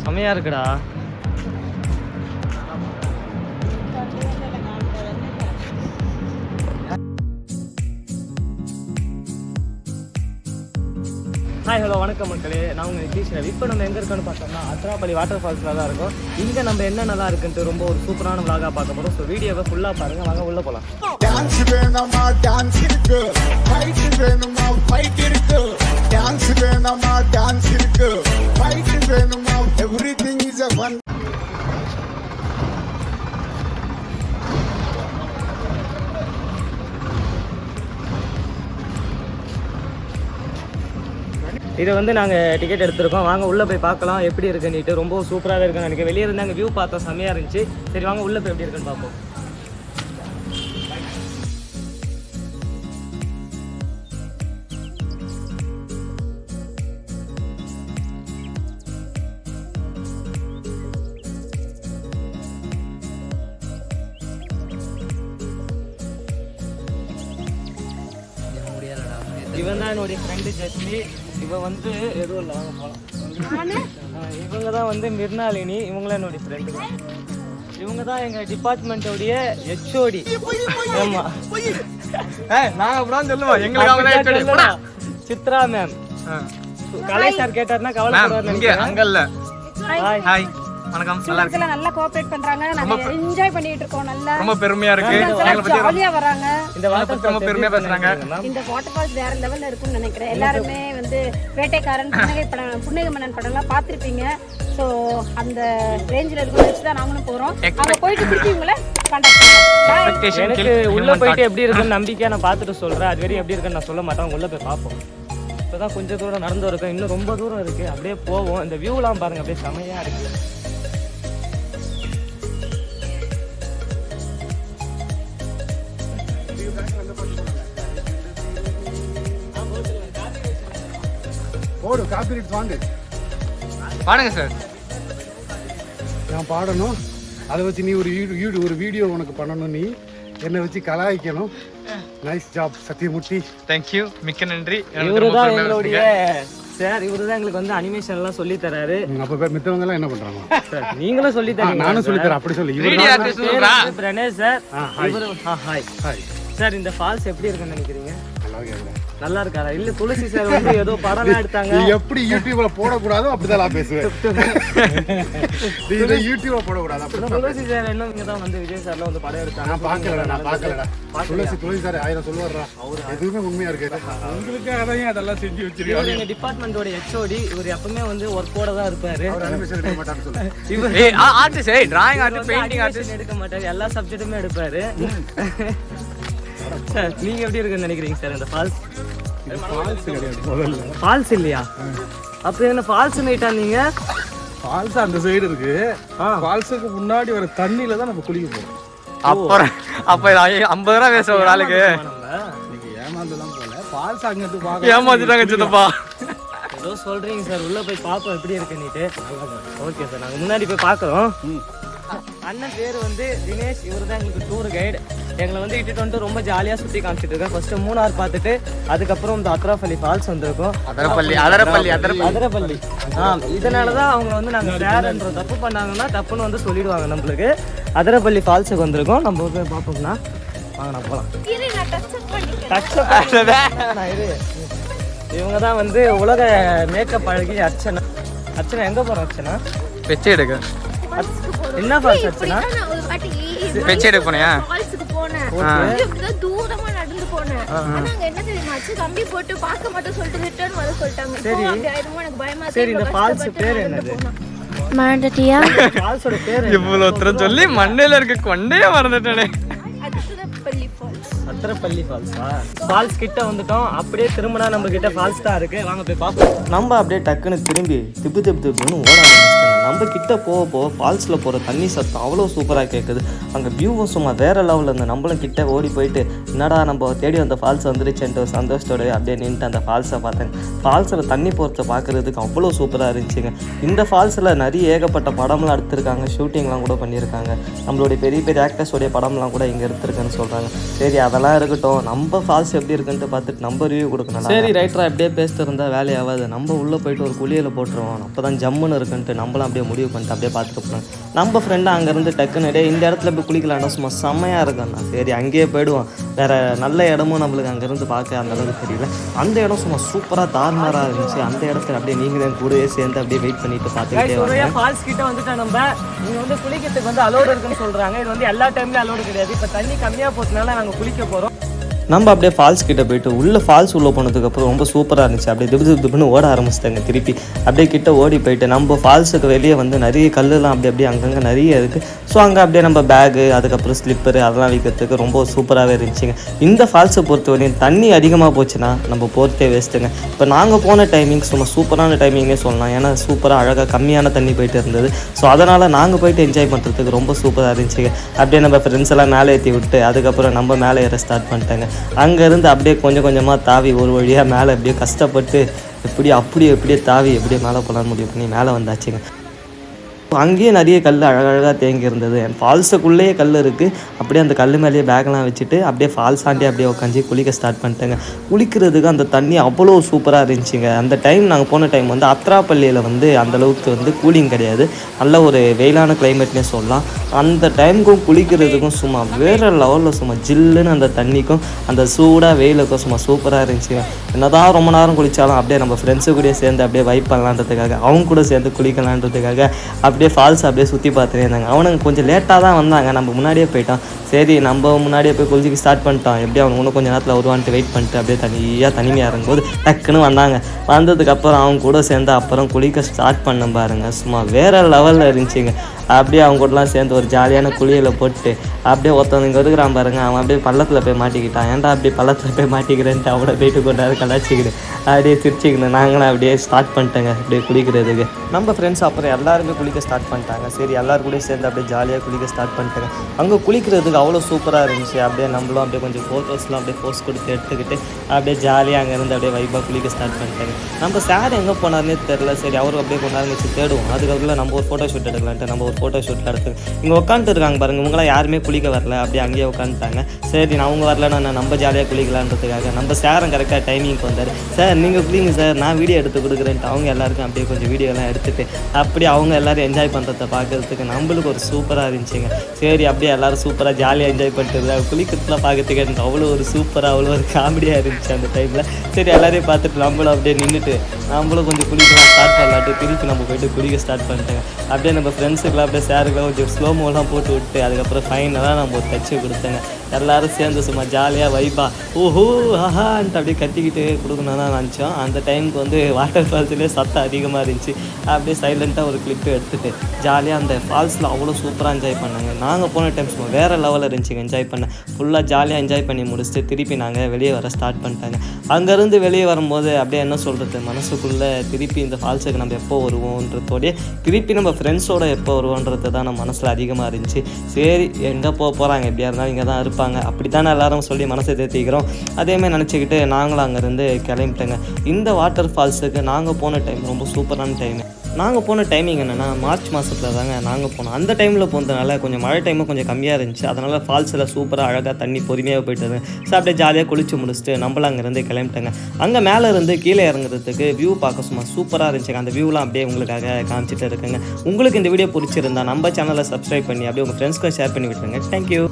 செமையாக இருக்குடா. Hi hello வணக்கம் மக்களே, நான் உங்கள் நிதிஷ் ரவி. இப்போ நம்ம எங்கே இருக்கோன்னு பார்த்தோம்னா அத்ராப்பள்ளி வாட்டர் ஃபால்ஸில் தான் இருக்கும். இங்கே நம்ம என்ன நல்லா இருக்குன்ட்டு ரொம்ப ஒரு சூப்பரான விளாகாக பார்க்க போகிறோம். ஸோ வீடியோவை ஃபுல்லாக பாருங்கள், வாங்க உள்ளே போகலாம். டான்ஸ் வேணுமா டான்ஸ் இருக்கு, ஃபைட் வேணுமா ஃபைட் இருக்கு, டான்ஸ் வேணுமா டான்ஸ் இருக்கு, ஃபைட் வேணுமா எவ்ரிதிங் இஸ் a fun. இதை வந்து நாங்கள் டிக்கெட் எடுத்திருக்கோம். வாங்க உள்ளே போய் பார்க்கலாம் எப்படி இருக்குன்னுட்டு. ரொம்ப சூப்பராக இருக்குன்னு நினைக்கிறேன். வெளியே இருந்து அங்கே வியூ பார்த்தோம், செம்மையாக இருந்துச்சு. சரி வாங்க உள்ளே போய் எப்படி இருக்குன்னு பார்ப்போம். இவன் தான் என்னுடைய ஃப்ரெண்டு ஜஸ்மி. இவன் வந்து எதுவும் இல்லை, வாங்க போகலாம். இவங்க தான் வந்து மிர்னாலினி, இவங்களும் என்னுடைய ஃப்ரெண்டு. இவங்க தான் எங்கள் டிபார்ட்மெண்ட்டோடைய ஹெச்ஓடி. ஆமாம், நாங்கள் அப்புறம் சொல்லுவோம் எங்களுக்கு சித்ரா மேம். கலை சார் கேட்டார்னா கவலைப்படுவார். அங்கே இல்லை. ஹாய் ஹாய் வணக்கம். நல்லா கோஆபரேட் பண்றாங்க. நாங்க என்ஜாய் பண்ணிட்டு இருக்கோம். நல்லா ரொம்ப பெருமையா இருக்கு. ஜாலியா வராங்க. இந்த வாட்டர் ரொம்ப பெருமையா பேசுறாங்க. இந்த வாட்டர் ஃபால்ஸ் வேற லெவல்ல இருக்கும்னு நினைக்கிறேன். எல்லாருமே வந்து வேட்டைக்காரன், புன்னகை மன்னன் படம்லாம் பார்த்திருப்பீங்க. ஸோ அந்த ரேஞ்சில் இருக்கும்னு வச்சு தான் நாங்களும் போறோம். அங்க போயிட்டு திருப்பி உங்களை கான்டாக்ட் பண்ணுவோம். எனக்கு உள்ள போயிட்டு எப்படி இருக்குன்னு நம்பிக்கையா நான் பார்த்துட்டு சொல்றேன். அது வரையும் எப்படி இருக்குன்னு நான் சொல்ல மாட்டேன். உள்ள போய் பார்ப்போம். இப்போதான் கொஞ்சம் தூரம் நடந்து இருக்கோம், இன்னும் ரொம்ப தூரம் இருக்கு. அப்படியே போவோம். இந்த வியூலாம் பாருங்க, அப்படியே செமையா இருக்கு. போடு காப்பிரைட் வாங்க. வாங்க சார். நான் பாடணும், அதை வச்சு நீ ஒரு வீடியோ உனக்கு பண்ணணும், நீ என்னை வச்சு கலாய்க்கணும். Nice job Sathyamoorthy. தேங்க்யூ, மிக்க நன்றி. இவருதான் எங்களுடைய சார். இவருதான் எங்களுக்கு வந்து அனிமேஷன் எல்லாம் சொல்லி தராரு. அப்ப மித்தவங்க எல்லாம் என்ன பண்றாங்க சார்? நீங்களும் சொல்லி தரீங்க. நானும் சொல்லி தரேன். அப்படி சொல்லி Pranesh sir. Hi hi sir. இந்த ஃபால்ஸ் எப்படி இருக்குன்னு நினைக்கிறீங்க? நல்லா இருக்காரா? இல்ல துளசி சார் வந்து ஏதோ படம் எடுத்தாங்க. எப்படி யூடியூப்ல போடக்கூடாதோ அப்படிதான் நான் பேசுவேன். இது யூடியூப்ல போடக்கூடாது அப்படி. துளசி சார் என்ன இங்க தான் வந்து விஜய் சார்ல வந்து படம் எடுத்தாங்க. நான் பார்க்கலடா. துளசி சார் 1000 சொல்லுவாரா? அவர் எதுவுமே உண்மையா இருக்கு. உங்களுக்காக தான் அதெல்லாம் செஞ்சு வச்சிருக்கீங்க. எங்க டிபார்ட்மெண்டோட ஹெச்ஓடி. இவர் எப்பவுமே வந்து ஒர்க்கோட தான் இருப்பாரு. அவர் அனிமேஷன் எடுக்க மாட்டான்னு சொல்லுங்க. இவர் artist, drawing artist, painting artist எடுக்க மாட்டாரு. எல்லா சப்ஜெக்ட்டுமே எடுப்பாரு. சார் நீங்க எப்படி இருக்குன்னு நினைக்கிறீங்க சார் இந்த ஃபால்ஸ்? ஃபால்ஸ் இல்லையா? அப்ப என்ன ஃபால்ஸ் நைட்டா? நீங்க ஃபால்ஸ் அந்த சைடு இருக்கு. ஃபால்ஸுக்கு முன்னாடி வர தண்ணியில தான் நம்ம குளிக்க போறோம். அப்புறம் அப்ப 50 ரூபா பேச ஒரு ஆளுக்கு. நீங்க ஏமாந்துலாம் போல. ஃபால்ஸ் அங்க இருந்து பாக்க ஏமாத்திட்டாங்க சித்தப்பா. ஏதோ சொல்றீங்க சார். உள்ள போய் பாப்போம் எப்படி இருக்குன்னுட்டு. ஓகே சார், நாங்க முன்னாடி போய் பாக்குறோம். அண்ணன் பேர் வந்து தினேஷ். இவர் தான் எங்களுக்கு டூர் கைடு. எங்களை வந்து இட்டுட்டு வந்துட்டு ரொம்ப ஜாலியாக சுற்றி காமிச்சிட்டு இருக்கேன். ஃபர்ஸ்ட் மூணார் பார்த்துட்டு அதுக்கப்புறம் இந்த அத்ராப்பள்ளி ஃபால்ஸுக்கு வந்திருக்கோம். அதிரப்பள்ளி. இதனால தான் அவங்க வந்து நாங்கள் வேறன்ற தப்பு பண்ணாங்கன்னா தப்புன்னு வந்து சொல்லிடுவாங்க நம்மளுக்கு. அதிரப்பள்ளி ஃபால்ஸுக்கு வந்திருக்கோம். நம்ம போய் பார்ப்போம்னா வாங்க நான் போகலாம். இவங்க தான் வந்து உலக மேக்கப் அழகி அர்ச்சனா. அர்ச்சனா எங்கே போகிறோம்? அர்ச்சனா பெச்சு எடுக்க. என்ன ஃபால்ஸ் அர்ச்சனா? பெச்சு எடுக்க போனியா? தூரமா நடந்து போனேன். என்ன தெரியுமாச்சு, கம்பி போட்டு பார்க்க மாட்டோம் சொல்லிட்டு ரிட்டர்ன் வர சொல்லிட்டாங்க. சரி, இந்த ஃபால்ஸ் பேர் என்னது? மறந்துட்டியா? ஃபால்ஸோட பேர் இவ்வளவு தூரம் சொல்லி மண்டையில இருக்க கொண்டே மறந்துட்டேனே. அத்திரப்பள்ளி ஃபால்ஸா? ஃபால்ஸ் கிட்ட வந்துட்டோம். அப்படியே திரும்பினா நம்ம கிட்ட ஃபால்ஸ் தான் இருக்கு. வாங்க போய் பார்ப்போம். நம்ம அப்படியே டக்குன்னு திரும்பி திப்புன்னு ஓட ஆரம்பிச்சிட்டாங்க. நம்ம கிட்ட போக ஃபால்ஸில் போகிற தண்ணி சத்தம் அவ்வளோ சூப்பராக கேட்குது. அங்கே வியூவும் சும்மா வேறு லெவலில் இருந்து நம்மளும் கிட்ட ஓடி போயிட்டு என்னடா நம்ம தேடி வந்த ஃபால்ஸ் வந்துருச்சுன்ட்டு சந்தோஷத்தோட அப்படியே நின்றுட்டு அந்த ஃபால்ஸை பார்த்தேன். ஃபால்ஸில் தண்ணி போகிறத பார்க்குறதுக்கு அவ்வளோ சூப்பராக இருந்துச்சுங்க. இந்த ஃபால்ஸில் நிறைய ஏகப்பட்ட படம்லாம் எடுத்திருக்காங்க, ஷூட்டிங்லாம் கூட பண்ணியிருக்காங்க. நம்மளுடைய பெரிய பெரிய ஆக்டர்ஸோடைய படம்லாம் கூட இங்கே எடுத்திருக்குன்னு சொல்கிறாங்க. சரி அதெல்லாம் இருக்கட்டும், நம்ம ஃபால்ஸ் எப்படி இருக்குன்ட்டு பார்த்துட்டு நம்ம ரிவ்யூ கொடுக்கணும். சரி ரைட்டராக அப்படியே பேசிட்டு இருந்தால் வேலையாகாது. நம்ம உள்ளே போயிட்டு ஒரு குளியலை போட்டுருவோம். அப்போ தான் ஜம்முன்னு இருக்குன்ட்டு நம்மளாம் அப்படியே அப்படியே முடிவு பண்ணிட்டு அப்படியே பார்த்துட்டு போனோம். நம்ம ஃப்ரெண்டு அங்கேருந்து டக்குன்னு இந்த இடத்துல போய் குளிக்கலாம்னா சும்மா செம்மையாக இருக்கும்ண்ணா. சரி அங்கேயே போயிடுவோம், வேறு நல்ல இடமும் நம்மளுக்கு அங்கேருந்து பார்க்க அந்த அளவுக்கு தெரியல. அந்த இடம் சும்மா சூப்பராக தாறுமாறாக இருந்துச்சு. அந்த இடத்துல அப்படியே நீங்களும் கூடவே சேர்ந்து அப்படியே வெயிட் பண்ணிட்டு பார்த்துக்கிட்டே ஃபால்ஸ் கிட்ட வந்துட்டா நம்ம இங்கே வந்து குளிக்கிறதுக்கு வந்து அலோடு இருக்குன்னு சொல்கிறாங்க. இது வந்து எல்லா டைம்லேயும் அலோடு கிடையாது. இப்போ தண்ணி கம்மியாக போகிறதுனால நாங்கள் குளிக்க போகிறோம். நம்ம அப்படியே ஃபால்ஸ் கிட்ட போயிட்டு ஃபால்ஸ் உள்ளே போனதுக்கப்புறம் ரொம்ப சூப்பராக இருந்துச்சு. அப்படியே திபுன்னு ஓட ஆரம்பிச்சிட்டாங்க. திருப்பி அப்படியே கிட்ட ஓடி போயிட்டு நம்ம ஃபால்ஸுக்கு வெளியே வந்து நிறைய கல்லுலாம் அப்படியே அங்கங்கே நிறைய இருக்குது. ஸோ அங்கே அப்படியே நம்ம பேகு அதுக்கப்புறம் ஸ்லிப்பரு அதெல்லாம் வைக்கிறதுக்கு ரொம்ப சூப்பராகவே இருந்துச்சுங்க. இந்த ஃபால்ஸை பொறுத்த வரையும் தண்ணி அதிகமாக போச்சுன்னா நம்ம போகிறதே வேஸ்ட்டுங்க. இப்போ நாங்கள் போன டைமிங் சும்மா சூப்பரான டைமிங்கே சொல்லலாம். ஏன்னா சூப்பராக அழகாக கம்மியான தண்ணி போயிட்டு இருந்தது. ஸோ அதனால் நாங்கள் போயிட்டு என்ஜாய் பண்ணுறதுக்கு ரொம்ப சூப்பராக இருந்துச்சுங்க. அப்படியே நம்ம ஃப்ரெண்ட்ஸ் எல்லாம் மேலே ஏற்றி விட்டு அதுக்கப்புறம் நம்ம மேலே ஏற ஸ்டார்ட் பண்ணிட்டாங்க. அங்கேருந்து அப்படியே கொஞ்சம் கொஞ்சமாக தாவி ஒரு வழியாக மேலே அப்படியே கஷ்டப்பட்டு அப்படியே தாவி எப்படியே மேலே போகலான்னு முடிவு பண்ணி மேலே வந்தாச்சுங்க. அங்கேயே நிறைய கல் அழகழகாக தேங்கி இருந்தது. ஃபால்ஸுக்குள்ளேயே கல் இருக்குது. அப்படியே அந்த கல் மேலேயே பேக்கெலாம் வச்சுட்டு அப்படியே ஃபால்ஸ் ஆண்டி அப்படியே உட்காந்து குளிக்க ஸ்டார்ட் பண்ணிட்டேங்க. குளிக்கிறதுக்கு அந்த தண்ணி அவ்வளோ சூப்பராக இருந்துச்சுங்க. அந்த டைம் நாங்கள் போன டைம் வந்து அத்ராப்பள்ளியில் வந்து அந்தளவுக்கு வந்து கூலிங் கிடையாது, நல்ல ஒரு வெயிலான கிளைமேட்னே சொல்லலாம். அந்த டைமுக்கும் குளிக்கிறதுக்கும் சும்மா வேறு லெவலில் சும்மா ஜில்லுன்னு அந்த தண்ணிக்கும் அந்த சூடாக வெயிலுக்கும் சும்மா சூப்பராக இருந்துச்சுங்க. என்னதான் ரொம்ப நேரம் குளித்தாலும் அப்படியே நம்ம ஃப்ரெண்ட்ஸு கூட சேர்ந்து அப்படியே வைப் பண்ணலான்றதுக்காக அவங்க கூட சேர்ந்து குளிக்கலான்றதுக்காக அப்படியே ஃபால்ஸ் அப்படியே சுற்றி பார்த்துட்டே இருந்தாங்க. அவனுங்க கொஞ்சம் லேட்டாக தான் வந்தாங்க, நம்ம முன்னாடியே போயிட்டோம். சரி நம்ம முன்னாடியே போய் குளிச்சிக்கு ஸ்டார்ட் பண்ணிட்டோம். எப்படி அவங்க இன்னும் கொஞ்சம் நேரத்தில் வருவான்ட்டு வெயிட் பண்ணிட்டு அப்படியே தனிமையாக இருக்கும்போது டக்குன்னு வந்தாங்க. வந்ததுக்கப்புறம் அவங்க கூட சேர்ந்து அப்புறம் குளிக்க ஸ்டார்ட் பண்ண பாருங்க, சும்மா வேறு லெவலில் இருந்துச்சுங்க. அப்படியே அவங்க கூடலாம் சேர்ந்து ஒரு ஜாலியான குளியலை போட்டு அப்படியே ஒருத்தவங்க இங்கே இருக்கிறான் பாருங்க, அவன் அப்படியே பள்ளத்தில் போய் மாட்டிக்கிட்டான். ஏன்டா அப்படியே பள்ளத்தில் போய் மாட்டிக்கிறேன்ட்டு அவனை போயிட்டு கொண்டாரு கலாச்சிக்கிட்டு அப்படியே சிரிச்சிக்கணும். நாங்களும் அப்படியே ஸ்டார்ட் பண்ணிட்டேங்க அப்படியே குளிக்கிறதுக்கு. நம்ம ஃப்ரெண்ட்ஸ் அப்புறம் எல்லாருமே குளிக்க ஸ்டார்ட் பண்ணிட்டாங்க. சரி எல்லாரும் கூட சேர்ந்து அப்படியே ஜாலியாக குளிக்க ஸ்டார்ட் பண்ணிட்டாங்க. அங்கே குளிக்கிறதுக்கு அவ்வளோ சூப்பராக இருந்துச்சு. அப்படியே நம்மளும் அப்படியே கொஞ்சம் ஃபோட்டோஸ்லாம் அப்படியே போஸ்ட் கொடுத்து எடுத்துக்கிட்டு அப்படியே ஜாலியாக அங்கேருந்து அப்படியே வைப்பாக குளிக்க ஸ்டார்ட் பண்ணிட்டாங்க. நம்ம சார் எங்கே போனார்னே தெரில. சரி அவரும் அப்படியே கொஞ்ச நேரம் வச்சு தேடுவோம். அதுக்கப்புறம் நம்ம ஒரு ஃபோட்டோ ஷூட் எடுக்கலான்ட்டு நம்ம ஒரு ஃபோட்டோ ஷூட்டில் எடுத்து இங்கே உட்காந்துட்டு இருக்காங்க பாருங்கள், இவங்களாம் யாருமே குளிக்க வரல, அப்படியே அங்கேயே உட்காந்துட்டாங்க. சரி நான் அவங்க வரலன்னா நம்ம ஜாலியாக குளிக்கலான்றதுக்காக நம்ம சாரும் கரெக்டாக டைமிங்க்கு வந்தார். சார் நீங்கள் குளிங்க சார், நான் வீடியோ எடுத்து கொடுக்குறேன்ட்டு அவங்க எல்லாருக்கும் அப்படியே கொஞ்சம் வீடியோலாம் எடுத்துகிட்டு அப்படியே அவங்க எல்லோரும் என்ஜாய் பண்ணுறத பார்க்குறதுக்கு நம்மளுக்கு ஒரு சூப்பராக இருந்துச்சுங்க. சரி அப்படியே எல்லோரும் சூப்பராக ஜாலியாக என்ஜாய் பண்ணிட்டு குளிக்கிறதுலாம் பார்க்கறதுக்கு எனக்கு அவ்வளோ ஒரு சூப்பராக அவ்வளோ ஒரு காமெடியாக இருந்துச்சு அந்த டைமில். சரி எல்லாரையும் பார்த்துட்டு நம்மளும் அப்படியே நின்றுட்டு நம்மளும் கொஞ்சம் குளிக்கலாம் ஸ்டார்ட் பண்ணலாட்டு திருப்பி நம்ம போய்ட்டு குளிக்க ஸ்டார்ட் பண்ணிட்டேங்க. அப்படியே நம்ம ஃப்ரெண்ட்ஸுக்கெலாம் அப்படியே சாருக்கெலாம் கொஞ்சம் ஸ்லோமோலாம் போட்டு விட்டு அதுக்கப்புறம் ஃபைனலாக நம்ம ஒரு டச்சு கொடுத்தேங்க. எல்லோரும் சேர்ந்து சும்மா ஜாலியாக வைப்பா ஓஹோ ஆஹான்ட்டு அப்படியே கட்டிக்கிட்டு கொடுக்கணுன்னு தான் நினச்சோம். அந்த டைமுக்கு வந்து வாட்டர் ஃபால்ஸ்லேயே சத்தம் அதிகமாக இருந்துச்சு. அப்படியே சைலண்ட்டாக ஒரு கிளிப்பு எடுத்துகிட்டு ஜாலியாக அந்த ஃபால்ஸில் அவ்வளோ சூப்பராக என்ஜாய் பண்ணாங்க. நாங்கள் போன டைம் சும்மா வேறு லெவலில் இருந்துச்சுங்க. என்ஜாய் பண்ணேன் ஃபுல்லாக ஜாலியாக என்ஜாய் பண்ணி முடிச்சுட்டு திருப்பி நாங்கள் வெளியே வர ஸ்டார்ட் பண்ணிட்டாங்க. அங்கேருந்து வெளியே வரும்போது அப்படியே என்ன சொல்கிறது, மனசுக்குள்ளே திருப்பி இந்த ஃபால்ஸுக்கு நம்ம எப்போ வருவோன்றதோடய திருப்பி நம்ம ஃப்ரெண்ட்ஸோட எப்போ வருவோன்றது தான் நம்ம மனசில் அதிகமாக இருந்துச்சு. சரி எங்கே போகிறாங்க, எப்படியா இருந்தாலும் இங்கே தான் இருப்பாங்க, அப்படி தானே எல்லாரும் சொல்லி மனசை தேர்த்திக்கிறோம். அதேமாதிரி நினச்சிக்கிட்டு நாங்களும் அங்கேருந்து கிளம்பிட்டேங்க. இந்த வாட்டர் ஃபால்ஸுக்கு நாங்கள் போன டைம் ரொம்ப சூப்பரான டைம். நாங்கள் போன டைமிங் என்னென்னா மார்ச் மாதத்தில் தாங்க நாங்கள் போனோம். அந்த டைமில் போனதுனால கொஞ்சம் மழை டைமும் கொஞ்சம் கம்மியாக இருந்துச்சு. அதனால் ஃபால்ஸில் சூப்பராக அழகாக தண்ணி பொறுமையாக போயிட்டு ஸோ அப்படியே ஜாலியாக குளிச்சு முடிச்சுட்டு நம்மளும் அங்கேருந்து கிளம்பிட்டேங்க. அங்கே மேலே இருந்து கீழே இறங்குறதுக்கு வியூ பார்க்க சும்மா சூப்பராக இருந்துச்சுங்க. அந்த வியூலாம் அப்படியே உங்களுக்காக காமிச்சிட்டு இருக்குங்க. உங்களுக்கு இந்த வீடியோ பிடிச்சிருந்தா நம்ம சேனலை சப்ஸ்கிரைப் பண்ணி அப்படியே உங்கள் ஃப்ரெண்ட்ஸ்க்கும் ஷேர் பண்ணி விட்டுருங்க. தேங்க்யூ.